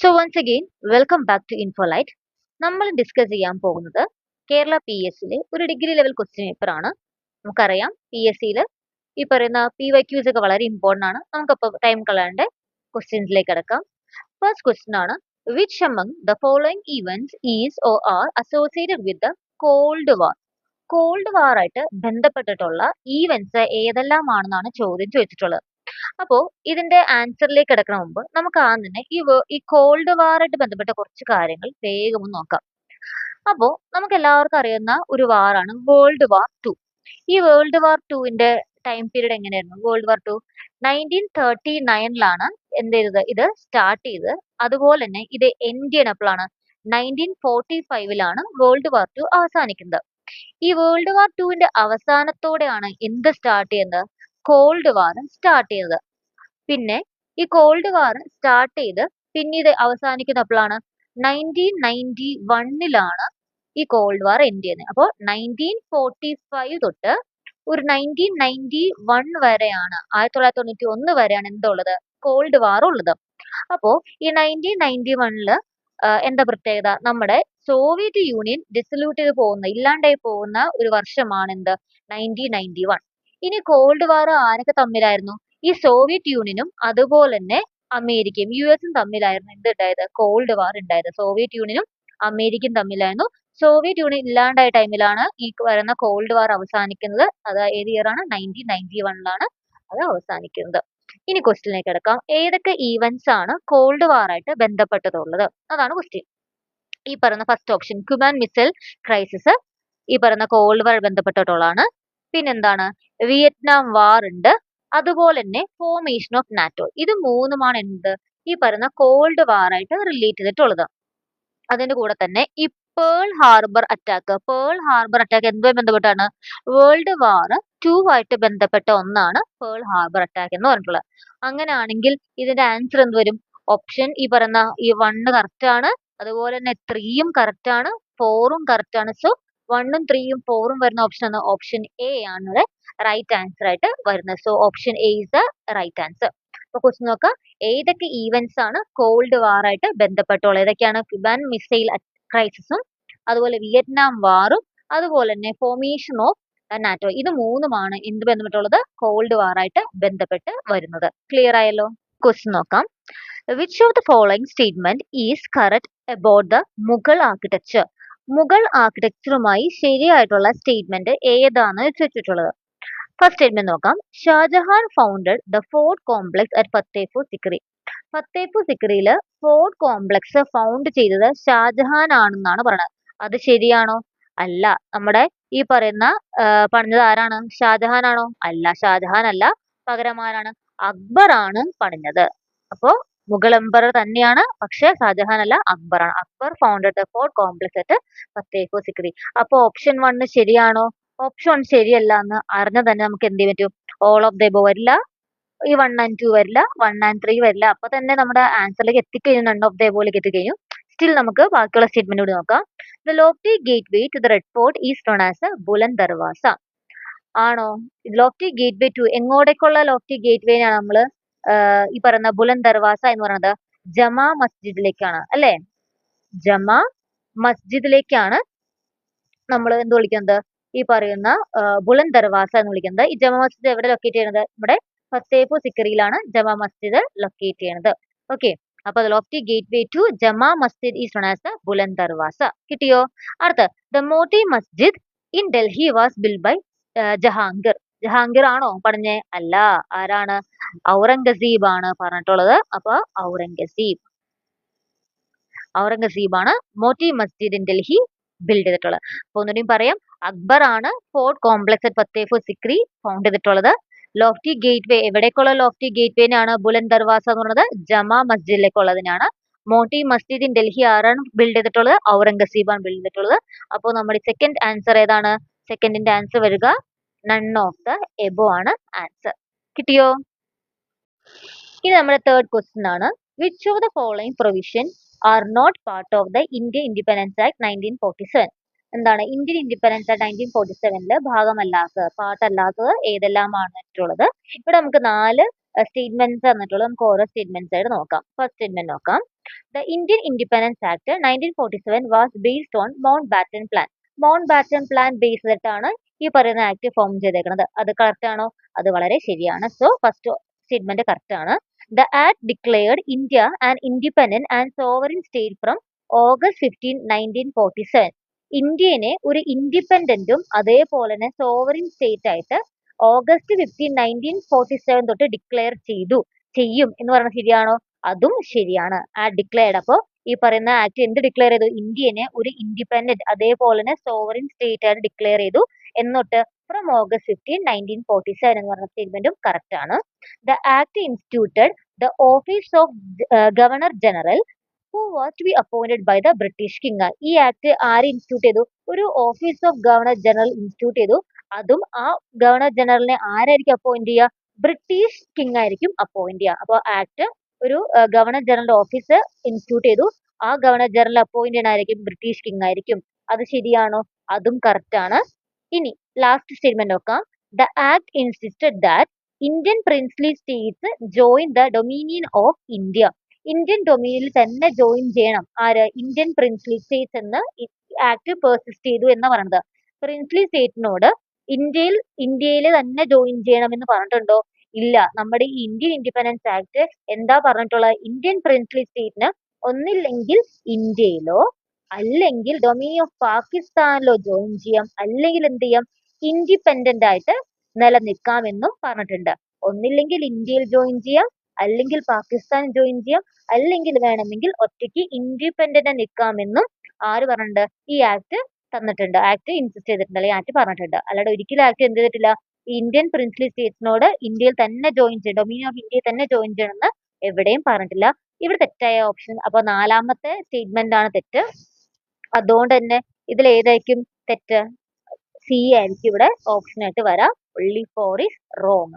So once again welcome back to Infolight. നമ്മൾ discuss ചെയ്യാൻ പോകുന്നത് കേരള പി എസ് സിയിലെ ഒരു ഡിഗ്രി ലെവൽ ക്വസ്റ്റ്യൻ പേപ്പർ ആണ്. നമുക്കറിയാം പി എസ് സിയിൽ ഈ പറയുന്ന PYQs ഒക്കെ വളരെ ഇമ്പോർട്ടൻ്റ് ആണ്. നമുക്കപ്പോൾ ടൈം കളയാണ്ട് ക്വസ്റ്റ്യൻസിലേക്ക് കിടക്കാം. ഫസ്റ്റ് ക്വസ്റ്റ്യൻ ആണ്, which among the following events is or are associated with the called war? Called വാർ ആയിട്ട് ബന്ധപ്പെട്ടിട്ടുള്ള ഈവൻസ് ഏതെല്ലാമാണെന്നാണ് ചോദ്യം ചോദിച്ചിട്ടുള്ളത്. അപ്പോ ഇതിന്റെ ആൻസറിലേക്ക് കിടക്കണ മുമ്പ് നമുക്ക് ആദ്യം തന്നെ ഈ കോൾഡ് വാർ ആയിട്ട് ബന്ധപ്പെട്ട കുറച്ച് കാര്യങ്ങൾ വേഗം ഒന്ന് നോക്കാം. അപ്പോ നമുക്ക് എല്ലാവർക്കും അറിയുന്ന ഒരു വാറാണ് വേൾഡ് വാർ ടു. ഈ വേൾഡ് വാർ ടുവിന്റെ ടൈം പീരീഡ് എങ്ങനെയായിരുന്നു? വേൾഡ് വാർ ടു 1939 എന്ത് ചെയ്തത്? ഇത് സ്റ്റാർട്ട് ചെയ്ത് അതുപോലെ തന്നെ ഇത് എൻഡ് ചെയ്യണപ്പോഴാണ് 1945 വേൾഡ് വാർ ടു അവസാനിക്കുന്നത്. ഈ വേൾഡ് വാർ ടുവിന്റെ അവസാനത്തോടെയാണ് എന്ത് സ്റ്റാർട്ട് ചെയ്യുന്നത്? കോൾഡ് വാർ സ്റ്റാർട്ട് ചെയ്തത്. പിന്നെ ഈ കോൾഡ് വാർ സ്റ്റാർട്ട് ചെയ്ത് പിന്നീട് അവസാനിക്കുന്നപ്പോഴാണ് 1991 ഈ കോൾഡ് വാർ എൻഡ് ചെയ്യുന്നത്. അപ്പോൾ 1945 തൊട്ട് ഒരു 1991 വരെയാണ്, 1991 വരെയാണ് എന്തുള്ളത്? കോൾഡ് വാർ ഉള്ളത്. അപ്പോ ഈ 1991 എന്താ പ്രത്യേകത? നമ്മുടെ സോവിയറ്റ് യൂണിയൻ ഡിസൊല്യൂട്ട് ചെയ്ത് പോകുന്ന, ഇല്ലാണ്ടായി പോകുന്ന ഒരു വർഷമാണ് എന്ത്? 1991. ഇനി കോൾഡ് വാർ ആരൊക്കെ തമ്മിലായിരുന്നു? ഈ സോവിയറ്റ് യൂണിയനും അതുപോലെ തന്നെ അമേരിക്കയും US തമ്മിലായിരുന്നു എന്ത് ഉണ്ടായത്? കോൾഡ് വാർ ഉണ്ടായത്. സോവിയറ്റ് യൂണിയനും അമേരിക്കയും തമ്മിലായിരുന്നു. സോവിയറ്റ് യൂണിയൻ ഇല്ലാണ്ടായ ടൈമിലാണ് ഈ വരുന്ന കോൾഡ് വാർ അവസാനിക്കുന്നത്. അത് ഏത് ഇയർ ആണ്? 1991 അത് അവസാനിക്കുന്നത്. ഇനി ക്വസ്റ്റ്യനിലേക്ക് കിടക്കാം. ഏതൊക്കെ ഈവൻസ് ആണ് കോൾഡ് വാർ ആയിട്ട് ബന്ധപ്പെട്ടതുള്ളത്? അതാണ് ക്വസ്റ്റ്യൻ. ഈ പറയുന്ന first option Cuban missile crisis ഈ പറയുന്ന കോൾഡ് വാർ ബന്ധപ്പെട്ടിട്ടുള്ളതാണ്. പിന്നെന്താണ്? വിയറ്റ്നാം വാർ ഉണ്ട്. അതുപോലെ തന്നെ ഫോർമേഷൻ ഓഫ് നാറ്റോ. ഇത് മൂന്നുമാണ് എന്ത്? ഈ പറയുന്ന കോൾഡ് വാർ ആയിട്ട് റിലേറ്റ് ചെയ്തിട്ടുള്ളത്. അതിന്റെ കൂടെ തന്നെ ഈ പേൾ ഹാർബർ അറ്റാക്ക് എന്തുമായി ബന്ധപ്പെട്ടാണ്? വേൾഡ് വാർ ടു ആയിട്ട് ബന്ധപ്പെട്ട ഒന്നാണ് പേൾ ഹാർബർ അറ്റാക്ക് എന്ന് പറഞ്ഞിട്ടുള്ളത്. അങ്ങനെയാണെങ്കിൽ ഇതിന്റെ ആൻസർ എന്ത് വരും? ഓപ്ഷൻ ഈ പറയുന്ന ഈ 1 കറക്റ്റ് ആണ്, അതുപോലെ തന്നെ 3 കറക്റ്റ് ആണ്, 4 കറക്റ്റ് ആണ്. സോ 1 3 4 വരുന്ന ഓപ്ഷൻ ആണ് ഓപ്ഷൻ എ ആണ് റൈറ്റ് ആൻസർ ആയിട്ട് വരുന്നത്. So option A is the right answer. അപ്പൊ ക്വസ്റ്റ്യൻ നോക്കാം, ഏതൊക്കെ ഈവൻസ് ആണ് കോൾഡ് വാർ ആയിട്ട് ബന്ധപ്പെട്ടുള്ളത്? ഏതൊക്കെയാണ്? ക്യൂബൻ മിസൈൽ ക്രൈസിസും അതുപോലെ വിയറ്റ്നാം വാറും അതുപോലെ തന്നെ ഫോർമേഷൻ ഓഫ് നാറ്റോ. ഇത് മൂന്നുമാണ് എന്ത് ബന്ധപ്പെട്ടുള്ളത്? കോൾഡ് വാർ ആയിട്ട് ബന്ധപ്പെട്ട് വരുന്നത്. ക്ലിയർ ആയല്ലോ? ക്വസ്റ്റ്യൻ നോക്കാം, which of the following statement is correct about the Mughal architecture? Mughal ആർക്കിടെക്ചറുമായി ശരിയായിട്ടുള്ള സ്റ്റേറ്റ്മെന്റ് ഏതാണ് ചോദിച്ചിട്ടുള്ളത്? ഫസ്റ്റ് സ്റ്റേറ്റ്മെന്റ് നോക്കാം, Shah Jahan founded the fort complex at Fatehpur Sikri. Fatehpur സിക്രിയില് ഫോർട്ട് കോംപ്ലക്സ് ഫൗണ്ട് ചെയ്തത് ഷാജഹാൻ ആണെന്നാണ് പറയുന്നത്. അത് ശരിയാണോ? അല്ല. നമ്മുടെ ഈ പറയുന്ന പണിഞ്ഞത് ആരാണ്? ഷാജഹാൻ ആണോ? അല്ല, ഷാജഹാൻ അല്ല. പകരം ആരാണ്? അക്ബർ ആണ് പണിഞ്ഞത്. അപ്പോ മുഗൾ എംപറർ തന്നെയാണ്, പക്ഷെ ഷാജഹാൻ അല്ല, അക്ബർ ആണ്. Akbar founded the fort complex at Fatehpur Sikri. അപ്പൊ ഓപ്ഷൻ 1 ശരിയാണോ? ഓപ്ഷൻ 1 ശരിയല്ല എന്ന് അറിഞ്ഞാൽ തന്നെ നമുക്ക് എന്ത് ചെയ്യാൻ പറ്റും? ഓൾ ഓഫ് ദ എബോവ് വരില്ല, ഈ 1 and 2 വരില്ല, 1 and 3 വരില്ല. അപ്പൊ തന്നെ നമ്മുടെ ആൻസറിലേക്ക് എത്തിക്കഴിഞ്ഞു, നൺ ഓഫ് ദ എബോവിലേക്ക് എത്തിക്കഴിഞ്ഞു. സ്റ്റിൽ നമുക്ക് ബാക്കിയുള്ള സ്റ്റേറ്റ്മെന്റ് കൂടി നോക്കാം. The lofty gateway to the Red Fort is known as Buland Darwaza. ആണോ? ലോഫ്റ്റി ഗേറ്റ് വേ ടു എങ്ങോട്ടേക്കുള്ള ലോഫ്റ്റി ഗേറ്റ് വേ ആണ് നമ്മള് ഈ പറയുന്ന ബുലന്ദ് ദർവാസ എന്ന് പറയുന്നത്? ജമാ മസ്ജിദിലേക്കാണ് അല്ലെ? ജമാ മസ്ജിദിലേക്കാണ് നമ്മൾ എന്ത് വിളിക്കുന്നത്? ഈ പറയുന്ന ബുലന്ദ് ദർവാസ എന്ന് വിളിക്കുന്നത്. ഈ ജമാ മസ്ജിദ് എവിടെ ലൊക്കേറ്റ് ചെയ്യുന്നത്? നമ്മുടെ ഫത്തേപൂർ സിക്രിയിലാണ് ജമാ മസ്ജിദ് ലൊക്കേറ്റ് ചെയ്യുന്നത്. ഓക്കെ, അപ്പൊ lofty gateway to Jama Masjid is known as the Buland Darwaza. കിട്ടിയോ? അടുത്ത, the Moti Masjid in Delhi was build by Jahangir. Jahangir ആണോ പറഞ്ഞേ? അല്ല. ആരാണ്? ഔറംഗസീബ് ആണ് പറഞ്ഞിട്ടുള്ളത്. അപ്പൊ ഔറംഗസീബാണ് മോട്ടി മസ്ജിദ് ഇൻ ഡൽഹി ബിൽഡ് ചെയ്തിട്ടുള്ളത്. അപ്പൊ ഒന്നുകൂടി പറയാം, അക്ബർ ആണ് fort complex at Fatehpur Sikri found ചെയ്തിട്ടുള്ളത്. ലോഫ്റ്റി ഗേറ്റ് വേ എവിടേക്കുള്ള ലോഫ്റ്റി ഗേറ്റ് വേനാണ്? ബുലന്ദ് ദർവാസ എന്ന് പറയുന്നത് ജമാ മസ്ജിദിലേക്കുള്ളതിനാണ്. മോട്ടി മസ്ജിദ് ഇൻ ഡൽഹി ആരാണ് ബിൽഡ് ചെയ്തിട്ടുള്ളത്? ഔറംഗസീബാണ് ബിൽഡ് ചെയ്തിട്ടുള്ളത്. അപ്പോൾ നമ്മുടെ സെക്കൻഡ് ആൻസർ ഏതാണ്? സെക്കൻഡിന്റെ ആൻസർ വരിക നൺ ഓഫ് ദ എബോ ആണ് ആൻസർ. കിട്ടിയോ? ഇനി നമ്മുടെ തേർഡ് ക്വസ്റ്റ്യൻ ആണ്, which of the following provision are not part of the Indian Independence Act 1947? എന്താണ്? ഇന്ത്യൻ ഇൻഡിപെൻഡൻസ് ആക്ട് 1947 പാർട്ടല്ലാത്തത് ഏതെല്ലാമാണ് വെച്ചിട്ടുള്ളത്? ഇവിടെ നമുക്ക് 4 സ്റ്റേറ്റ്മെന്റ്സ് തന്നിട്ടുള്ളത്. നമുക്ക് ഓരോ സ്റ്റേറ്റ്മെന്റ്സ് ആയിട്ട് നോക്കാം. ഫസ്റ്റ് സ്റ്റേറ്റ്മെന്റ് നോക്കാം, The Indian Independence Act 1947 was based on Mountbatten Plan. Mountbatten Plan based ചെയ്തിട്ടാണ് ഈ പറയുന്ന ആക്ട് ഫോം ചെയ്തേക്കുന്നത്. അത് കറക്റ്റ് ആണോ? അത് വളരെ ശരിയാണ്. സോ ഫസ്റ്റ് സ്റ്റേറ്റ്മെന്റ് കറക്റ്റ് ആണ്. The Act declared India an independent and sovereign state from August 15, 1947. ഇന്ത്യനെ ഒരു ഇൻഡിപെൻഡന്റും അതേപോലെ തന്നെ സോവറിൻ സ്റ്റേറ്റ് ആയിട്ട് ഓഗസ്റ്റ് 15, 1947 തൊട്ട് ഡിക്ലെയർ ചെയ്യും എന്ന് പറഞ്ഞാൽ ശരിയാണോ? അതും ശരിയാണ്. ഡിക്ലെയർഡ്. അപ്പോ ഈ പറയുന്ന ആക്ട് എന്ത് ഡിക്ലെയർ ചെയ്തു? ഇന്ത്യനെ ഒരു ഇൻഡിപെൻഡന്റ് അതേപോലെ തന്നെ സോവറിൻ സ്റ്റേറ്റ് ആയിട്ട് ഡിക്ലെയർ ചെയ്തു എന്നിട്ട് ഫ്രം ഓഗസ്റ്റ് 15, 1947 എന്ന് പറഞ്ഞ സ്റ്റേറ്റ്മെന്റും കറക്റ്റ് ആണ്. The act instituted the office of governor general who was to be appointed by the British King. ഈ ആക്ട് ആര് ഇൻസ്റ്റിറ്റ്യൂട്ട് ചെയ്തു? ഒരു office of governor general institute ചെയ്തു. അതും ആ ഗവർണർ ജനറലിനെ ആരായിരിക്കും അപ്പോയിന്റ് ചെയ്യുക? ബ്രിട്ടീഷ് കിങ് ആയിരിക്കും അപ്പോയിന്റ് ചെയ്യുക. അപ്പോൾ ആക്ട് ഒരു ഗവർണർ ജനറൽ ഓഫീസ് ഇൻസ്റ്റിറ്റ്യൂട്ട് ചെയ്തു. ആ ഗവർണർ ജനറൽ അപ്പോയിന്റ് ചെയ്യുന്നതായിരിക്കും ബ്രിട്ടീഷ് കിങ് ആയിരിക്കും. അത് ശരിയാണോ? അതും കറക്റ്റ് ആണ്. ഇനി ലാസ്റ്റ് സ്റ്റേറ്റ്മെന്റ് നോക്കാം. The act insisted that Indian princely states join the dominion of India. Indian ഡൊമീനിയനിൽ തന്നെ ജോയിൻ ചെയ്യണം. ആര്? ഇന്ത്യൻ പ്രിൻസ്ലി സ്റ്റേറ്റ്സ് എന്ന് ആക്ട് പെർസിസ്റ്റ് ചെയ്തു എന്ന് പറയുന്നത്. പ്രിൻസ്ലി സ്റ്റേറ്റിനോട് ഇന്ത്യയിൽ തന്നെ ജോയിൻ ചെയ്യണം എന്ന് പറഞ്ഞിട്ടുണ്ടോ? ഇല്ല. നമ്മുടെ ഈ ഇന്ത്യൻ ഇൻഡിപെൻഡൻസ് ആക്ട് എന്താ പറഞ്ഞിട്ടുള്ളത്? ഇന്ത്യൻ പ്രിൻസ്ലി സ്റ്റേറ്റിന് ഒന്നില്ലെങ്കിൽ ഇന്ത്യയിലോ അല്ലെങ്കിൽ ഡൊമീനിയൻ ഓഫ് പാകിസ്ഥാനിലോ ജോയിൻ ചെയ്യാം, അല്ലെങ്കിൽ എന്ത് ചെയ്യാം? ഇൻഡിപെൻഡന്റ് ആയിട്ട് നിലനിൽക്കാമെന്നും പറഞ്ഞിട്ടുണ്ട്. ഒന്നില്ലെങ്കിൽ ഇന്ത്യയിൽ ജോയിൻ ചെയ്യാം, അല്ലെങ്കിൽ പാകിസ്ഥാൻ ജോയിൻ ചെയ്യാം, അല്ലെങ്കിൽ വേണമെങ്കിൽ ഒറ്റയ്ക്ക് ഇൻഡിപെൻഡന്റ് നിൽക്കാമെന്നും ആര് പറഞ്ഞിട്ടുണ്ട്? ഈ ആക്ട് തന്നിട്ടുണ്ട്. ആക്ട് ഇൻസിസ്റ്റ് ചെയ്തിട്ടുണ്ട്, അല്ലെങ്കിൽ ആക്ട് പറഞ്ഞിട്ടുണ്ട്. അല്ലാതെ ഒരിക്കലും ആക്ട് എന്ത് ചെയ്തിട്ടില്ല? ഇന്ത്യൻ പ്രിൻസ്ലി സ്റ്റേറ്റ്സിനോട് ഇന്ത്യയിൽ തന്നെ ജോയിൻ ചെയ്യണം, ഡൊമീനിയൻ ഓഫ് ഇന്ത്യയിൽ തന്നെ ജോയിൻ ചെയ്യണമെന്ന് എവിടെയും പറഞ്ഞിട്ടില്ല. ഇവിടെ തെറ്റായ ഓപ്ഷൻ. അപ്പൊ നാലാമത്തെ സ്റ്റേറ്റ്മെന്റ് ആണ് തെറ്റ്. അതുകൊണ്ട് തന്നെ ഇതിൽ ഏതായിരിക്കും തെറ്റ്? സി ആയിരിക്കും ഇവിടെ ഓപ്ഷൻ ആയിട്ട് വരാം. only 4 is wrong.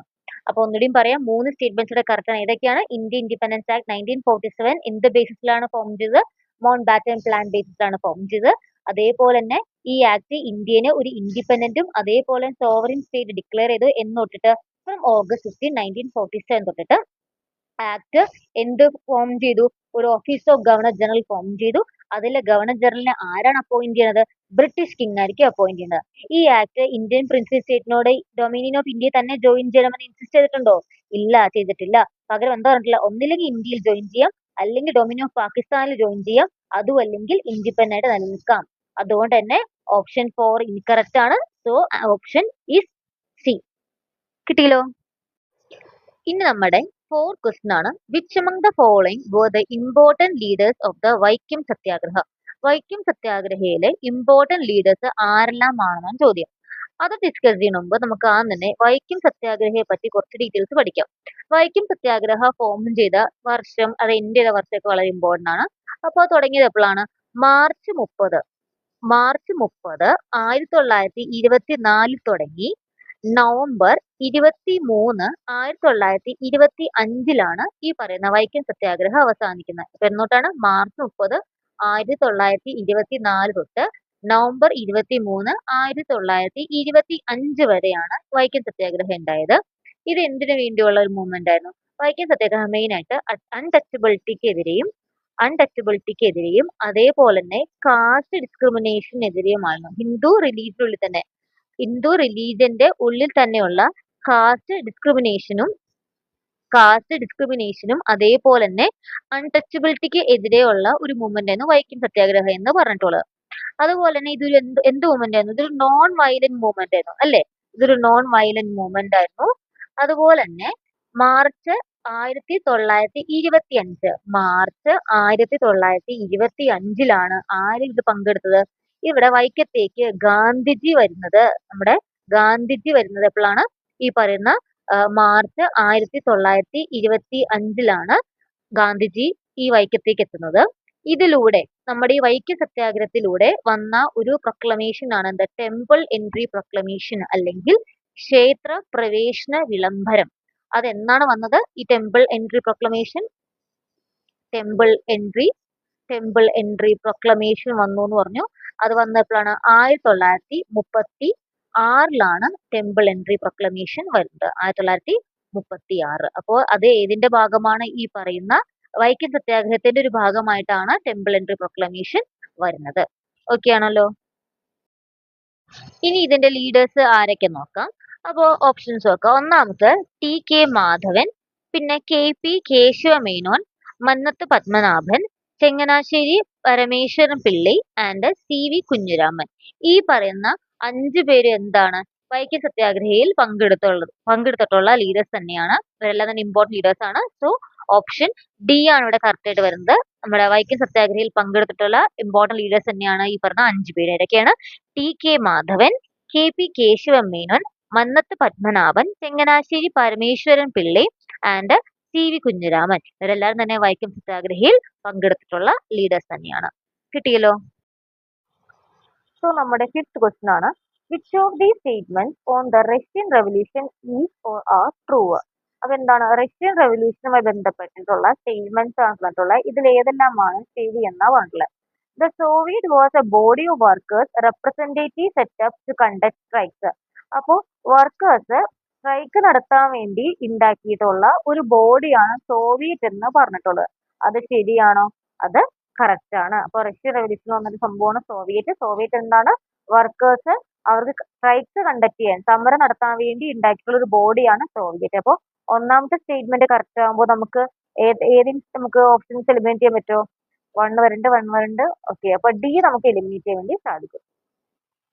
അപ്പൊ ഒന്നുകൂടിയും പറയാം, 3 സ്റ്റേറ്റ്മെന്റ്സ് കറക്റ്റ് ആണ്. ഏതൊക്കെയാണ്? ഇന്ത്യൻ ഇൻഡിപെൻഡൻസ് ആക്ട് 1947 എന്ത് ബേസിസിലാണ് ഫോം ചെയ്തത്? മൗണ്ട്ബാറ്റൻ പ്ലാൻ ബേസിസിലാണ് ഫോം ചെയ്തത്. അതേപോലെ തന്നെ ഈ ആക്ട് ഇന്ത്യനെ ഒരു ഇൻഡിപെൻഡന്റും അതേപോലെ സോവറിൻ സ്റ്റേറ്റ് ഡിക്ലെയർ ചെയ്തു എന്ന് തൊട്ടിട്ട് ഫ്രം ഓഗസ്റ്റ് 15, 1947 തൊട്ടിട്ട് ആക്ട് എന്ത് ഫോം ചെയ്തു? ഒരു office of governor general form ചെയ്തു. അതിലെ ഗവർണർ ജനറലിനെ ആരാണ് അപ്പോയിന്റ് ചെയ്യുന്നത്? ബ്രിട്ടീഷ് കിങ് ആയിരിക്കും അപ്പോയിന്റ് ചെയ്യുന്നത്. ഈ ആക്ട് ഇന്ത്യൻ പ്രിൻസ്ലി സ്റ്റേറ്റിനോട് ഡൊമീനിയൻ ഓഫ് ഇന്ത്യ തന്നെ ജോയിൻ ചെയ്യണമെന്ന് ഇൻസിസ്റ്റ് ചെയ്തിട്ടുണ്ടോ? ഇല്ല, ചെയ്തിട്ടില്ല. പകരം എന്താ പറഞ്ഞിട്ടില്ല? ഒന്നില്ലെങ്കിൽ ഇന്ത്യയിൽ ജോയിൻ ചെയ്യാം, അല്ലെങ്കിൽ ഡൊമീനിയൻ ഓഫ് പാകിസ്ഥാനിൽ ജോയിൻ ചെയ്യാം, അതും അല്ലെങ്കിൽ ഇൻഡിപെൻഡന്റ് ആയിട്ട് നിലനിൽക്കാം. അതുകൊണ്ട് തന്നെ ഓപ്ഷൻ 4 ഇൻകറക്റ്റ് ആണ്. So option is C. കിട്ടിയല്ലോ? ഇനി നമ്മുടെ 4th ക്വസ്റ്റ്യൻ ആണ്. Which among the following were the important leaders of the Vaikom Satyagraha? Vaikom സത്യാഗ്രഹയിലെ ഇമ്പോർട്ടന്റ് ലീഡേഴ്സ് ആരെല്ലാം ആണെന്നാണ് ചോദ്യം. അത് ഡിസ്കസ് ചെയ്യുന്ന മുമ്പ് നമുക്ക് തന്നെ വൈക്കം സത്യാഗ്രഹയെ പറ്റി കുറച്ച് ഡീറ്റെയിൽസ് പഠിക്കാം. വൈക്കം സത്യാഗ്രഹ ഫോം ചെയ്ത വർഷം, അത് എൻഡ് ചെയ്ത വർഷമൊക്കെ വളരെ ഇമ്പോർട്ടന്റ് ആണ്. അപ്പോൾ തുടങ്ങിയത് എപ്പോഴാണ്? മാർച്ച് 30. മാർച്ച് 30 1924 തുടങ്ങി നവംബർ 23 1925 ഈ പറയുന്ന വൈക്കം സത്യാഗ്രഹം അവസാനിക്കുന്നത്. അപ്പൊ എന്നോട്ടാണ്? മാർച്ച് 30 1924 തൊട്ട് നവംബർ 23 1925 വരെയാണ് വൈക്കം സത്യാഗ്രഹം ഉണ്ടായത്. ഇത് എന്തിനു വേണ്ടിയുള്ള ഒരു മൂവ്മെന്റ് ആയിരുന്നു? വൈക്കം സത്യാഗ്രഹം മെയിൻ ആയിട്ട് അൺടച്ചബിലിറ്റിക്കെതിരെയും അതേപോലെ തന്നെ കാസ്റ്റ് ഡിസ്ക്രിമിനേഷനെതിരെയുമായിരുന്നു. ഹിന്ദു റിലീജിയന്റെ ഉള്ളിൽ തന്നെയുള്ള കാസ്റ്റ് ഡിസ്ക്രിമിനേഷനും അതേപോലെ തന്നെ അൺടച്ചബിലിറ്റിക്ക് എതിരെയുള്ള ഒരു മൂവ്മെന്റ് ആയിരുന്നു വൈക്കം സത്യാഗ്രഹം എന്ന് പറഞ്ഞിട്ടുള്ളത്. അതുപോലെ തന്നെ ഇതൊരു എന്ത് മൂവ്മെന്റ് ആയിരുന്നു? ഇതൊരു നോൺ വയലന്റ് മൂവ്മെന്റ് ആയിരുന്നു, അല്ലെ? ഇതൊരു നോൺ വയലന്റ് മൂവ്മെന്റ് ആയിരുന്നു. അതുപോലെ തന്നെ മാർച്ച് 1925 ആര് ഇത് പങ്കെടുത്തത്? ഇവിടെ വൈക്കത്തേക്ക് ഗാന്ധിജി വരുന്നത് എപ്പോഴാണ്? ഈ പറയുന്ന മാർച്ച് 1925 ഗാന്ധിജി ഈ വൈക്കത്തേക്ക് എത്തുന്നത്. ഇതിലൂടെ നമ്മുടെ ഈ വൈക്കം സത്യാഗ്രഹത്തിലൂടെ വന്ന ഒരു പ്രൊക്ലമേഷൻ ആണ് എന്ത്? ടെമ്പിൾ എൻട്രി പ്രൊക്ലമേഷൻ, അല്ലെങ്കിൽ ക്ഷേത്ര പ്രവേശന വിളംബരം. അതെന്നാണ് വന്നത്? ഈ ടെമ്പിൾ എൻട്രി പ്രൊക്ലമേഷൻ വന്നു എന്ന് പറഞ്ഞു. അത് വന്നപ്പോഴാണ് 1936 ടെമ്പിൾ എൻട്രി പ്രൊക്ലമേഷൻ വരുന്നത്. 1936. അപ്പോൾ അത് ഏതിന്റെ ഭാഗമാണ്? ഈ പറയുന്ന വൈക്കം സത്യാഗ്രഹത്തിന്റെ ഒരു ഭാഗമായിട്ടാണ് ടെമ്പിൾ എൻട്രി പ്രൊക്ലമേഷൻ വരുന്നത്. ഓക്കെ ആണല്ലോ. ഇനി ഇതിന്റെ ലീഡേഴ്സ് ആരൊക്കെ നോക്കാം. അപ്പോ ഓപ്ഷൻസ് നോക്കാം. ഒന്നാമത്തെ ടി.കെ. മാധവൻ, പിന്നെ K P. Kesava Menon, Mannath Padmanabhan, Changanassery Parameswaran Pillai and C V. Kunhiraman. ഈ പറയുന്ന 5 പേര് എന്താണ് വൈക്കം സത്യാഗ്രഹയിൽ പങ്കെടുത്തിട്ടുള്ള ലീഡേഴ്സ് തന്നെയാണ്. ഇവരെല്ലാം തന്നെ ഇമ്പോർട്ടന്റ് ലീഡേഴ്സ് ആണ്. സോ ഓപ്ഷൻ ഡി ആണ് ഇവിടെ കറക്റ്റ് ആയിട്ട് വരുന്നത്. നമ്മുടെ വൈക്കം സത്യാഗ്രഹയിൽ പങ്കെടുത്തിട്ടുള്ള ഇമ്പോർട്ടന്റ് ലീഡേഴ്സ് തന്നെയാണ് ഈ പറഞ്ഞ 5 പേര്. ഏതൊക്കെയാണ്? T K. Madhavan, K P. Kesava Menon, Mannath Padmanabhan, Changanassery Parameswaran Pillai and C V. Kunhiraman. ഇവരെല്ലാവരും തന്നെ വൈക്കം സത്യാഗ്രഹയിൽ പങ്കെടുത്തിട്ടുള്ള ലീഡേഴ്സ് തന്നെയാണ്. കിട്ടിയല്ലോ. സോ നമ്മുടെ 5th ക്വസ്റ്റ്യൻ ആണ്, which of these statements on the Russian revolution is or are true? അപ്പൊ എന്താണ് റഷ്യൻ റെവല്യൂഷനുമായി ബന്ധപ്പെട്ടിട്ടുള്ള സ്റ്റേറ്റ്മെന്റ്സ് ആണ് പറഞ്ഞിട്ടുള്ളത്. ഇതിൽ ഏതെല്ലാമാണ് ശരി എന്നാ പറഞ്ഞിട്ടുള്ളത്. The Soviet was a body of workers representative set up to conduct strikes. അപ്പോൾ വർക്കേഴ്സ് സ്ട്രൈക്ക് നടത്താൻ വേണ്ടി ഉണ്ടാക്കിയിട്ടുള്ള ഒരു ബോഡിയാണ് സോവിയറ്റ് എന്ന് പറഞ്ഞിട്ടുള്ളത്. അത് ശരിയാണോ? അത് കറക്റ്റ് ആണ്. അപ്പൊ റഷ്യൻ റെവല്യൂഷൻ വന്നൊരു സംഭവമാണ് സോവിയറ്റ്. സോവിയറ്റ് എന്താണ്? വർക്കേഴ്സ് അവർക്ക് സ്ട്രൈക്സ് കണ്ടക്ട് ചെയ്യാൻ, സമരം നടത്താൻ വേണ്ടി ഉണ്ടാക്കിയിട്ടുള്ള ഒരു ബോഡിയാണ് സോവിയറ്റ്. അപ്പോൾ ഒന്നാമത്തെ സ്റ്റേറ്റ്മെന്റ് കറക്റ്റ് ആകുമ്പോൾ നമുക്ക് നമുക്ക് ഓപ്ഷൻസ് എലിമിനേറ്റ് ചെയ്യാൻ പറ്റുമോ? 1 വരുന്നുണ്ട്. ഓക്കെ, അപ്പൊ ഡി നമുക്ക് എലിമിനേറ്റ് ചെയ്യാൻ വേണ്ടി സാധിക്കും.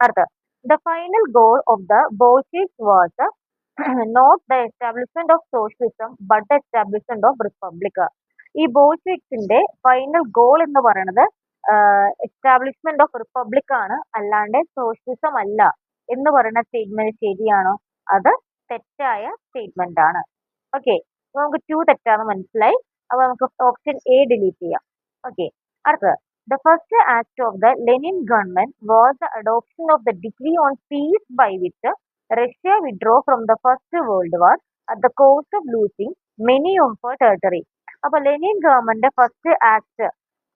അടുത്ത, the final goal of the Bolsheviks was not the establishment of socialism but the establishment of republic. ഈ ബോൾഷെവിക്സിന്റെ ഫൈനൽ ഗോൾ എന്ന് പറയുന്നത് എസ്റ്റാബ്ലിഷ്മെന്റ് ഓഫ് റിപ്പബ്ലിക് ആണ്, അല്ലാണ്ട് സോഷ്യലിസം അല്ല എന്ന് പറയുന്ന സ്റ്റേറ്റ്മെന്റ് ശരിയാണോ? അത് തെറ്റായ സ്റ്റേറ്റ്മെന്റ് ആണ്. ഓക്കെ, നമുക്ക് 2 തെറ്റാന്ന് മനസ്സിലായി. അപ്പൊ നമുക്ക് ഓപ്ഷൻ എ ഡിലീറ്റ് ചെയ്യാം. ഓക്കെ, അടുത്തത്, the first act of the Lenin government was the adoption of the decree on peace by which Russia withdrew from the First World War at the cost of losing many of her territory. അപ്പൊ Lenin government first act,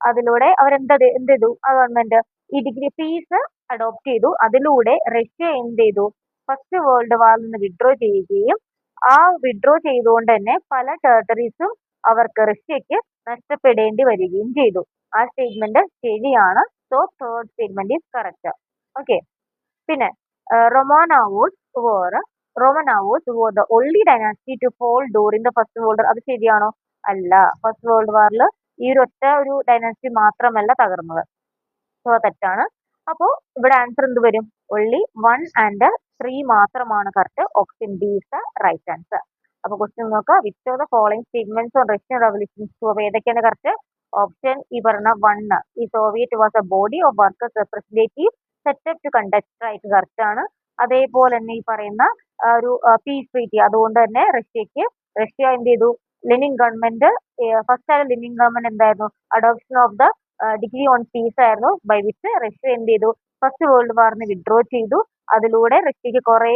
അതിലൂടെ അവരെന്ത് ചെയ്തു? ആ government ഈ degree piece adopt ചെയ്തു. അതിലൂടെ Russia എന്ത് ചെയ്തു? ഫസ്റ്റ് വേൾഡ് വാറിൽ നിന്ന് വിഡ്രോ ചെയ്യുകയും ആ വിഡ്രോ ചെയ്തുകൊണ്ട് തന്നെ പല ടെറിട്ടറീസും അവർക്ക് റഷ്യക്ക് നഷ്ടപ്പെടേണ്ടി വരികയും ചെയ്തു. ആ സ്റ്റേറ്റ്മെന്റ് ശരിയാണ്. So third statement is correct. Okay, പിന്നെ Romanovs were the only dynasty to fall during the first world war. അത് ശരിയാണോ? അല്ല. ഫസ്റ്റ് വേൾഡ് വാറിൽ ഈ ഒരു ഡൈനാസ്റ്റി മാത്രമല്ല തകർന്നത്. സോ തെറ്റാണ്. അപ്പോ ഇവിടെ ആൻസർ എന്ത് വരും? ഓൺലി 1 and 3 മാത്രമാണ് correct. Option B is the right answer. അപ്പൊ ക്വസ്റ്റ്യൻ നോക്കുക, which of the following statements on Russian revolutions true? അപ്പൊ ഏതൊക്കെയാണ് കറക്റ്റ്? ഓപ്ഷൻ ഈ പറഞ്ഞ 1, ഈ Soviet was a body of workers representative setup to conduct strike correct ആണ്. അതേപോലെ തന്നെ ഈ പറയുന്ന ഒരു പീസ് ട്രീറ്റി, അതുകൊണ്ട് തന്നെ റഷ്യ എന്ത് ചെയ്തു? ലെനിൻ ഗവൺമെന്റ് ഫസ്റ്റ് ആയ ലെനിൻ ഗവൺമെന്റ് എന്തായിരുന്നു? Adoption of the decree on peace ആയിരുന്നു, ബൈ വിച്ച് റഷ്യ എന്ത് ചെയ്തു? ഫസ്റ്റ് വേൾഡ് വാറിന് വിഡ്രോ ചെയ്തു. അതിലൂടെ റഷ്യക്ക് കുറെ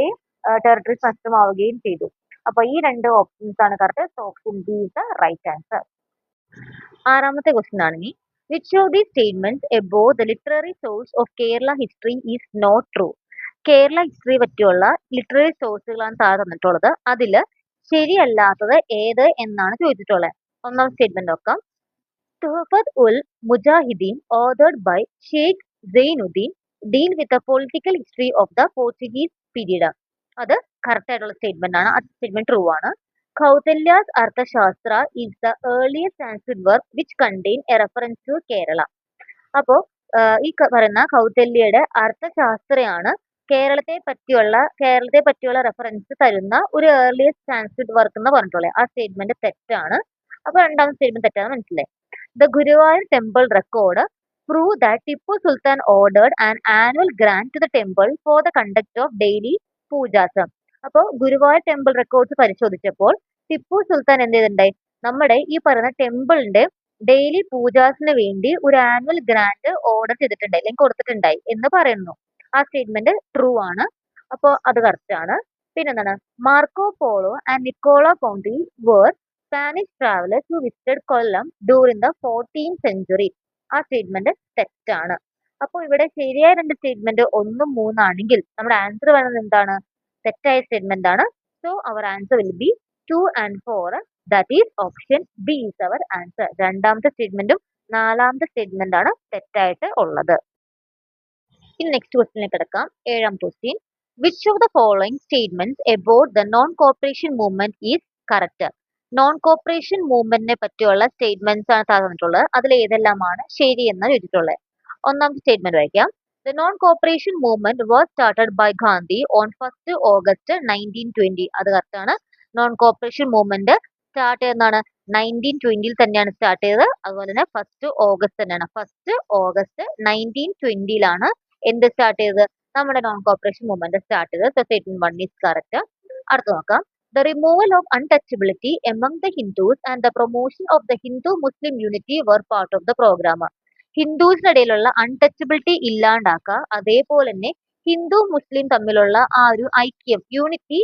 ടെറിട്ടറീസ് നഷ്ടമാവുകയും ചെയ്തു. അപ്പൊ ഈ 2 ഓപ്ഷൻസ് ആണ് correct. Option B is the right answer. 6ാമത്തെ ക്വസ്റ്റ്യൻ ആണെങ്കിൽ, which of the statements above the literary source of Kerala history is not true? Kerala history പറ്റിയുള്ള ലിറ്റററി സോഴ്സുകളാണ് താഴെ തന്നിട്ടുള്ളത്. അതില് ശരിയല്ലാത്തത് ഏത് എന്നാണ് ചോദിച്ചിട്ടുള്ളത്. ഒന്നാം സ്റ്റേറ്റ്മെന്റ് നോക്കാം. Tuhfat ul Mujahidin authored by Sheikh Zainuddin deal with a political history of the Portuguese period. അത് കറക്റ്റ് ആയിട്ടുള്ള സ്റ്റേറ്റ്മെന്റ് ആണ്. ആ സ്റ്റേറ്റ്മെന്റ് ട്രൂ ആണ്. Kautilya's Arthashastra is the earliest Sanskrit work which contain a reference to Kerala. അപ്പോ ഈ പറയുന്ന കൗതല്യയുടെ അർത്ഥശാസ്ത്രയാണ് കേരളത്തെ പറ്റിയുള്ള റെഫറൻസ് തരുന്ന ഒരു ഏർലിയസ്റ്റ് സാൻസ്ക്രിറ്റ് വർക്ക് എന്ന് പറഞ്ഞിട്ടുള്ളത്. ആ സ്റ്റേറ്റ്മെന്റ് തെറ്റാണ്. അപ്പൊ 2ാമത്തെ സ്റ്റേറ്റ്മെന്റ് തെറ്റാണ് മനസ്സിലായി. The Guruvayur temple record prove that Tipu Sultan ordered an annual grant to the temple for the conduct of daily poojas. അപ്പോൾ ഗുരുവായൂർ ടെമ്പിൾ റെക്കോർഡ്സ് പരിശോധിച്ചപ്പോൾ ടിപ്പു സുൽത്താൻ എന്ത് ചെയ്തിട്ടുണ്ടായി? നമ്മുടെ ഈ പറയുന്ന ടെമ്പിളിന്റെ ഡെയിലി പൂജാസിന് വേണ്ടി ഒരു ആനുവൽ ഗ്രാന്റ് ഓർഡർ ചെയ്തിട്ടുണ്ടായി, അല്ലെങ്കിൽ കൊടുത്തിട്ടുണ്ടായി എന്ന് പറയുന്നു. ആ സ്റ്റേറ്റ്മെന്റ് ട്രൂ ആണ്. അപ്പോൾ അത് കറക്റ്റ് ആണ്. പിന്നെന്താണ്? Marco Polo and Nicolo Conti were Spanish travellers who visited Kollam during the 14th century. ആ സ്റ്റേറ്റ്മെന്റ് തെറ്റാണ്. അപ്പോൾ ഇവിടെ ശരിയായ 2 സ്റ്റേറ്റ്മെന്റ് 1ഉം 3 ആണെങ്കിൽ നമ്മുടെ ആൻസർ വരുന്നത് എന്താണ്? തെറ്റായ സ്റ്റേറ്റ്മെന്റ് ആണ്. So our answer will be 2 and 4. That is option B is our answer. രണ്ടാമത്തെ സ്റ്റേറ്റ്മെന്റും നാലാമത്തെ സ്റ്റേറ്റ്മെന്റ് ആണ് തെറ്റായിട്ട് ഉള്ളത്. ഇനി നെക്സ്റ്റ് ക്വസ്റ്റിനിലേക്ക് കിടക്കാം. 7ാം question. Which of the following statements about the non cooperation movement is correct? Non cooperation മൂവ്മെന്റിനെ പറ്റിയുള്ള സ്റ്റേറ്റ്മെന്റ്സ് ആണ് തന്നിട്ടുള്ളത്. അതിൽ ഏതെല്ലാമാണ് ശരി എന്ന് ചോദിച്ചിട്ടുള്ളത്. ഒന്നാമത്തെ സ്റ്റേറ്റ്മെന്റ് വായിക്കാം. The non-cooperation movement was started by Gandhi on 1st August 1920. അത് കറക്റ്റ് ആണ്. നോൺ കോപ്പറേഷൻ മൂവ്മെന്റ് സ്റ്റാർട്ട് ചെയ്യുന്നതാണ് 1920 തന്നെയാണ് സ്റ്റാർട്ട് ചെയ്തത്. അതുപോലെ തന്നെ 1st ഓഗസ്റ്റ് തന്നെയാണ്. 1st ഓഗസ്റ്റ് 1920 എന്ത് സ്റ്റാർട്ട് ചെയ്തത്? നമ്മുടെ നോൺ കോപ്പറേഷൻ മൂവ്മെന്റ് സ്റ്റാർട്ട് ചെയ്തത്. So statement 1 is correct. അടുത്ത നോക്കാം. The removal of untouchability among the Hindus and the promotion of the Hindu-Muslim unity were part of the program. ഹിന്ദുസിനിടയിലുള്ള untouchability ഇല്ലാണ്ടാക്കുക, അതേപോലെ തന്നെ ഹിന്ദു മുസ്ലിം തമ്മിലുള്ള ആ ഒരു ഐക്യം, യൂണിറ്റി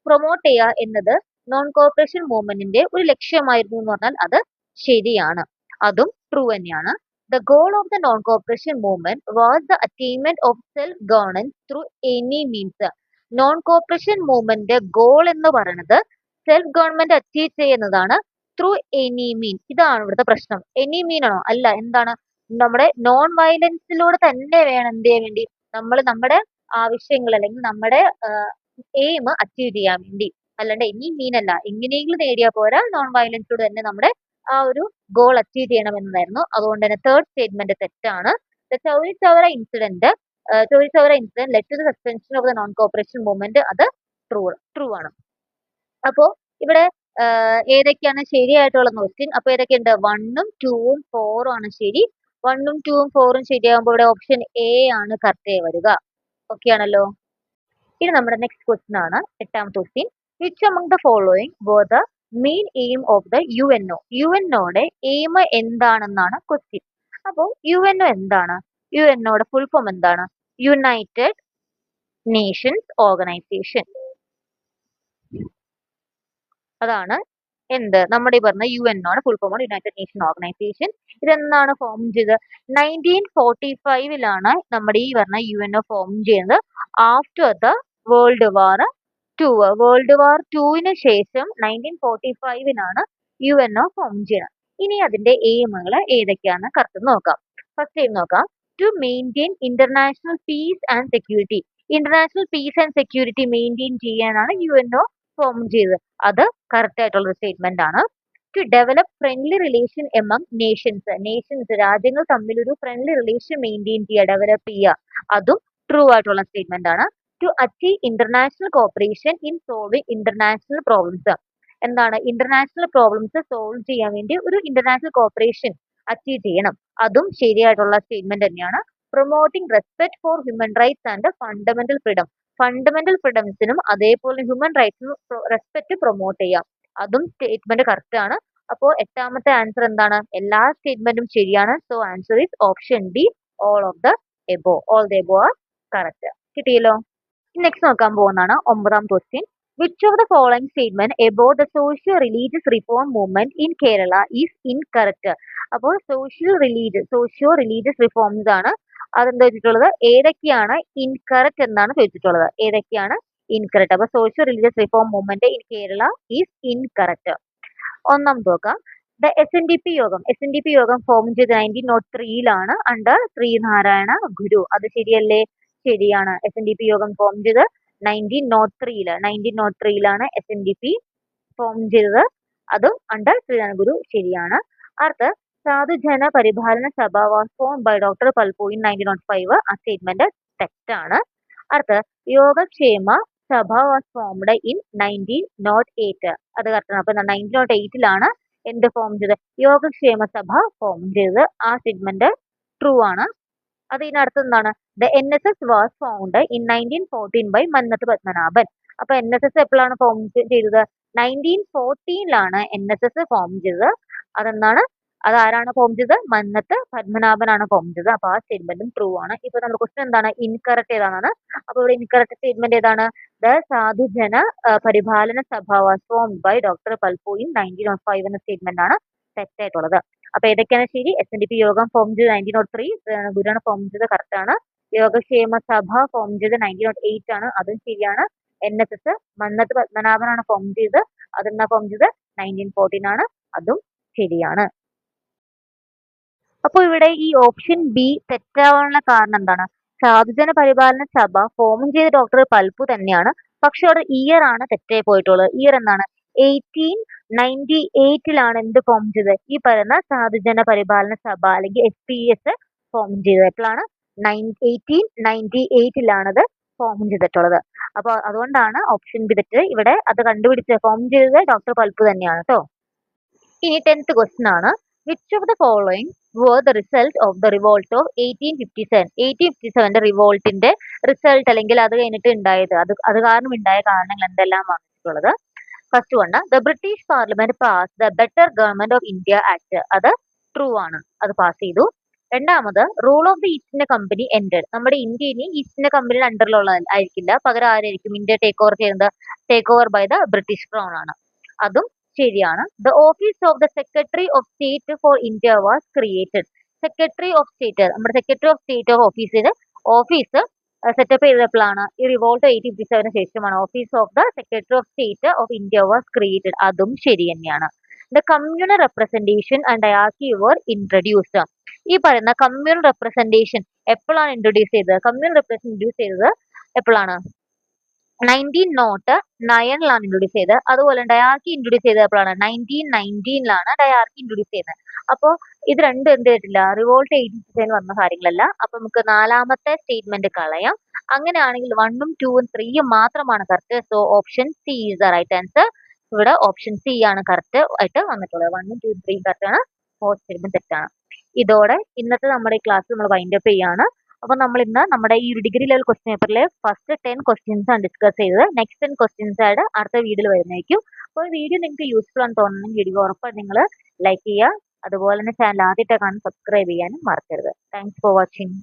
പ്രൊമോട്ട് ചെയ്യുക എന്നത് നോൺ കോപ്പറേഷൻ മൂവ്മെന്റിന്റെ ഒരു ലക്ഷ്യമായിരുന്നു എന്ന് പറഞ്ഞാൽ അത് ശരിയാണ്. അതും ട്രൂ തന്നെയാണ്. The goal of the non-cooperation movement was the attainment of self-governance through any means. Non cooperation movement goal എന്ന് പറയുന്നത് സെൽഫ് ഗവൺമെന്റ് അച്ചീവ് ചെയ്യുന്നതാണ് ത്രൂ എനി മീൻ. ഇതാണ് ഇവിടുത്തെ പ്രശ്നം. എനി മീൻ ആണോ? അല്ല. എന്താണ്? നമ്മുടെ നോൺ വയലൻസിലൂടെ തന്നെ വേണം എന്ത് ചെയ്യാൻ വേണ്ടി, നമ്മൾ നമ്മുടെ ആവശ്യങ്ങൾ അല്ലെങ്കിൽ നമ്മുടെ എയിം അച്ചീവ് ചെയ്യാൻ വേണ്ടി. അല്ലാണ്ട് എനി മീൻ അല്ല. എങ്ങനെയെങ്കിലും നേടിയാൽ പോരാ, നോൺ വയലൻസിലൂടെ തന്നെ നമ്മുടെ ആ ഒരു ഗോൾ അച്ചീവ് ചെയ്യണമെന്നായിരുന്നു. അതുകൊണ്ട് തന്നെ തേർഡ് സ്റ്റേറ്റ്മെന്റ് തെറ്റാണ്. The Chowri Chowra incident led to the suspension of the non-cooperation movement. അത് ട്രൂ ആണ്. അപ്പോ ഇവിടെ ഏതൊക്കെയാണ് ശരിയായിട്ടുള്ള ക്വസ്റ്റ്യൻ? അപ്പൊ ഏതൊക്കെയുണ്ട്? 1ഉം 2ഉം 4ഉം ആണ് ശരി. 1ഉം 2ഉം 4ഉം ശരിയാകുമ്പോൾ ഇവിടെ ഓപ്ഷൻ എ ആണ് കറക്റ്റ് ആയി വരിക. ഓക്കെ ആണല്ലോ. ഇനി നമ്മുടെ നെക്സ്റ്റ് ക്വസ്റ്റ്യൻ ആണ് 8ാമത്തെ question. Which among the following were the main aim of the UNO? യുഎൻഒയുടെ എയിം എന്താണെന്നാണ് ക്വസ്റ്റ്യൻ. അപ്പോൾ UNO എന്താണ്? യുഎൻഒയുടെ ഫുൾ ഫോം എന്താണ്? United Nations Organisation. അതാണ് എന്ത് നമ്മുടെ ഈ പറഞ്ഞ UNOയുടെ ഫുൾ ഫോം ആണ് യുണൈറ്റഡ് നേഷൻ ഓർഗനൈസേഷൻ. ഇതെന്നാണ് ഫോം ചെയ്തത്? 1945 നമ്മുടെ ഈ പറഞ്ഞ UNO ഫോം ചെയ്യുന്നത് after the world war 2. World war 2 ശേഷം 1945 UNO ഫോം ചെയ്യുന്നത്. ഇനി അതിന്റെ എയിമുകൾ ഏതൊക്കെയാണെന്ന് കറക്റ്റ് നോക്കാം. ഫസ്റ്റ് എയിം നോക്കാം. To maintain international peace and security. International peace and security maintain ചെയ്യാനാണ് UNO ഫോം ചെയ്തത്. അത് കറക്റ്റ് ആയിട്ടുള്ള സ്റ്റേറ്റ്മെന്റ് ആണ്. To develop friendly relation among nations രാജ്യങ്ങൾ തമ്മിൽ ഒരു ഫ്രണ്ട്ലി റിലേഷൻ മെയിൻറ്റെയിൻ ചെയ്യുക, ഡെവലപ്പ് ചെയ്യുക, അതും ട്രൂ ആയിട്ടുള്ള സ്റ്റേറ്റ്മെന്റ് ആണ്. To achieve international cooperation in solving international problems. എന്താണ്? ഇന്റർനാഷണൽ പ്രോബ്ലംസ് സോൾവ് ചെയ്യാൻ വേണ്ടി ഒരു ഇന്റർനാഷണൽ കോപ്പറേഷൻ അച്ചീവ് ചെയ്യണം. അതും ശരിയായിട്ടുള്ള സ്റ്റേറ്റ്മെന്റ് തന്നെയാണ്. Promoting respect for human rights and fundamental freedom. Fundamental ഫ്രീഡംസിനും അതേപോലെ ഹ്യൂമൻ റൈറ്റ്സിനും റെസ്പെക്ട് പ്രൊമോട്ട് ചെയ്യാം. അതും സ്റ്റേറ്റ്മെന്റ് കറക്റ്റ് ആണ്. അപ്പോൾ 8ാമത്തെ ആൻസർ എന്താണ്? എല്ലാ സ്റ്റേറ്റ്മെന്റും ശരിയാണ്. So answer is option D, all the above are correct. കിട്ടിയല്ലോ. നെക്സ്റ്റ് നോക്കാൻ പോകുന്നതാണ് 9ാം question. Which of the following statement about the socio religious reform movement in Kerala is incorrect? അപ്പോൾ സോഷ്യോ റിലീജിയസ് റിഫോംസ് ആണ്. അതെന്താ ചോദിച്ചിട്ടുള്ളത്? ഏതൊക്കെയാണ് ഇൻകറക്റ്റ് എന്നാണ് ചോദിച്ചിട്ടുള്ളത്. ഏതൊക്കെയാണ് ഇൻകറക്റ്റ്? അപ്പൊ socio religious reform movement in Kerala is incorrect. ഒന്നാമത് നോക്കാം. ദ SNDP യോഗം ഫോം ചെയ്ത് 1903 അണ്ടർ ശ്രീനാരായണ ഗുരു. അത് ശരിയല്ലേ? ശരിയാണ്. SNDP യോഗം ഫോം ചെയ്ത് 1903 SNDP ഫോം ചെയ്തത്. അതും അണ്ടർ ശ്രീനാരായണ ഗുരു. ശരിയാണ്. അടുത്ത Sadhujana Paripalana Sabha was form by doctor Palpu in 1905. ആ സ്റ്റേറ്റ്മെന്റ് തെറ്റാണ്. അടുത്ത യോഗക്ഷേമ സഭ വാസ് ഫോംഡ് ഇൻ 1908. അത് കറക്റ്റാണ്. അപ്പൊ 1908 എന്ത് ഫോം ചെയ്തത്? യോഗക്ഷേമ സഭ ഫോം ചെയ്തത്. ആ സ്റ്റേറ്റ്മെന്റ് ട്രൂ ആണ്. അത് ഇതിനടുത്ത് എന്താണ്? The NSS was found in 1914 by Mannath Padmanabhan. അപ്പൊ NSS എപ്പോഴാണ് ഫോം ചെയ്തത്? 1914 NSS ഫോം ചെയ്തത്. അതെന്താണ്? അതാരാണ് ഫോം ചെയ്തത്? മന്നത്ത് പത്മനാഭനാണ് ഫോം ചെയ്തത്. അപ്പൊ ആ സ്റ്റേറ്റ്മെന്റും ട്രൂ ആണ്. ഇപ്പൊ നമ്മുടെ ക്വസ്റ്റ്യൻ എന്താണ്? ഇൻകറക്റ്റ് ഏതാണ്? അപ്പൊ ഇവിടെ ഇൻകറക്റ്റ് സ്റ്റേറ്റ്മെന്റ് ഏതാണ്? The Sadhujana Paripalana Sabha was form by doctor Palpu in 1905 എന്ന സ്റ്റേറ്റ്മെന്റ് ആണ് തെറ്റായിട്ടുള്ളത്. അപ്പൊ ഏതൊക്കെയാണ് ശരി? SNDP യോഗം ഫോം ചെയ്ത് 1903, ഗുരുവാണ് ഫോം ചെയ്തത്. കറക്റ്റ് ആണ്. യോഗക്ഷേമ സഭ ഫോം ചെയ്ത് 1908 അതും ശരിയാണ്. NSS മന്നത്ത് പത്മനാഭനാണ് ഫോം ചെയ്തത്. അതെന്നാ ഫോം ചെയ്തത്? 1914 ആണ്, അതും ശരിയാണ്. അപ്പോൾ ഇവിടെ ഈ ഓപ്ഷൻ ബി തെറ്റാവാനുള്ള കാരണം എന്താണ്? സാധുജന പരിപാലന സഭ ഫോം ചെയ്ത ഡോക്ടർ പൽപ്പു തന്നെയാണ്. പക്ഷെ അവിടെ ഇയർ ആണ് തെറ്റായി പോയിട്ടുള്ളത്. ഇയർ എന്താണ്? 1898 എന്ത് ഫോം ചെയ്തത്? ഈ പറയുന്ന സാധുജന പരിപാലന സഭ അല്ലെങ്കിൽ SPS ഫോം ചെയ്തത്. എപ്പോഴാണ്? 1898 ഫോം ചെയ്തിട്ടുള്ളത്. അപ്പൊ അതുകൊണ്ടാണ് ഓപ്ഷൻ ബി തെറ്റ്. ഇവിടെ അത് ഫോം ചെയ്തത് ഡോക്ടർ പൽപ്പു തന്നെയാണ് കേട്ടോ. ഇനി 10th ക്വസ്റ്റ്യൻ ആണ്. Which of the following were the result of the revolt of 1857? 1857 റിവോൾട്ടിന്റെ റിസൾട്ട് അല്ലെങ്കിൽ അത് കഴിഞ്ഞിട്ട് ഉണ്ടായത്, അത് കാരണം ഉണ്ടായ കാരണങ്ങൾ എന്തെല്ലാം വന്നിട്ടുള്ളത്? First one, the British parliament pass the better government of India act. അത് ട്രൂ ആണ്, അത് പാസ് ചെയ്തു. രണ്ടാമത്, rule of the East India Company ended. നമ്മുടെ ഇന്ത്യ ഇനി ഈസ്റ്റ് ഇന്ത്യ കമ്പനിയുടെ അണ്ടറിലുള്ള ആയിരിക്കില്ല, പകരം ആരായിരിക്കും ഇന്ത്യ ടേക്ക് ഓവർ ചെയ്യുന്നത്? Take over by the British crown ആണ്, അതും ശരിയാണ്. The office of the secretary of state for India was created. Secretary of state, നമ്മുടെ secretary of state office setup ചെയ്തപ്പോഴാണ്? ഈ റിവോൾട്ട് 1857 ശേഷമാണ് office of the secretary of state of India was created, അതും ശരി തന്നെയാണ്. The communal representation and dyarchy were introduced. ഈ പറയുന്ന communal representation എപ്പോഴാണ് ഇൻട്രൊഡ്യൂസ് ചെയ്തത്? കമ്മ്യൂണൽ റെപ്രസെന്റേഷൻ ഇൻട്രൊഡ്യൂസ് ചെയ്തത് എപ്പോഴാണ്? 1909 ഇൻട്രൊഡ്യൂസ് ചെയ്തത്. അതുപോലെ ഡയാർക്കി ഇൻട്രൊഡ്യൂസ് ചെയ്തത് എപ്പോഴാണ്? 1919 ഡയാർക്കി ഇൻട്രൊഡ്യൂസ് ചെയ്യുന്നത്. അപ്പോൾ ഇത് രണ്ടും എന്ത് ചെയ്തിട്ടില്ല? റിവോൾട്ട് 1857 വന്ന കാര്യങ്ങളല്ല. അപ്പൊ നമുക്ക് നാലാമത്തെ സ്റ്റേറ്റ്മെന്റ് കളയാം. അങ്ങനെയാണെങ്കിൽ 1ഉം 2ഉം 3ഉം മാത്രമാണ് correct. So option C is the right answer. ഇവിടെ ഓപ്ഷൻ സി ആണ് കറക്റ്റ് ആയിട്ട് വന്നിട്ടുള്ളത്. 1ഉം 2ഉം 3ഉം കറക്റ്റ് ആണ്, ഫോർത്ത് സ്റ്റേറ്റ്മെന്റ് തെറ്റാണ്. ഇതോടെ ഇന്നത്തെ നമ്മുടെ ക്ലാസ് നമ്മൾ വൈൻഡപ്പ് ചെയ്യാണ്. അപ്പൊ നമ്മൾ ഇന്ന് നമ്മുടെ ഈ ഒരു ഡിഗ്രി ലെവൽ ക്വസ്റ്റ്യൻ പേപ്പറിലെ ഫസ്റ്റ് 10 ക്വസ്റ്റ്യൻസ് ആണ് ഡിസ്കസ് ചെയ്തത്. നെക്സ്റ്റ് 10 ക്വസ്റ്റ്യൻസ് ആയിട്ട് അടുത്ത വീഡിയോയിൽ വരുന്നതായിരിക്കും. അപ്പോൾ ഈ വീഡിയോ നിങ്ങൾക്ക് യൂസ്ഫുൾ ആണെന്ന് തോന്നുന്നെങ്കിൽ വീഡിയോ ഉറപ്പായിട്ട് നിങ്ങൾ ലൈക്ക് ചെയ്യുക. അതുപോലെ തന്നെ ചാനൽ ആദ്യമായിട്ട് കാണാൻ സബ്സ്ക്രൈബ് ചെയ്യാനും മറക്കരുത്. Thanks for watching.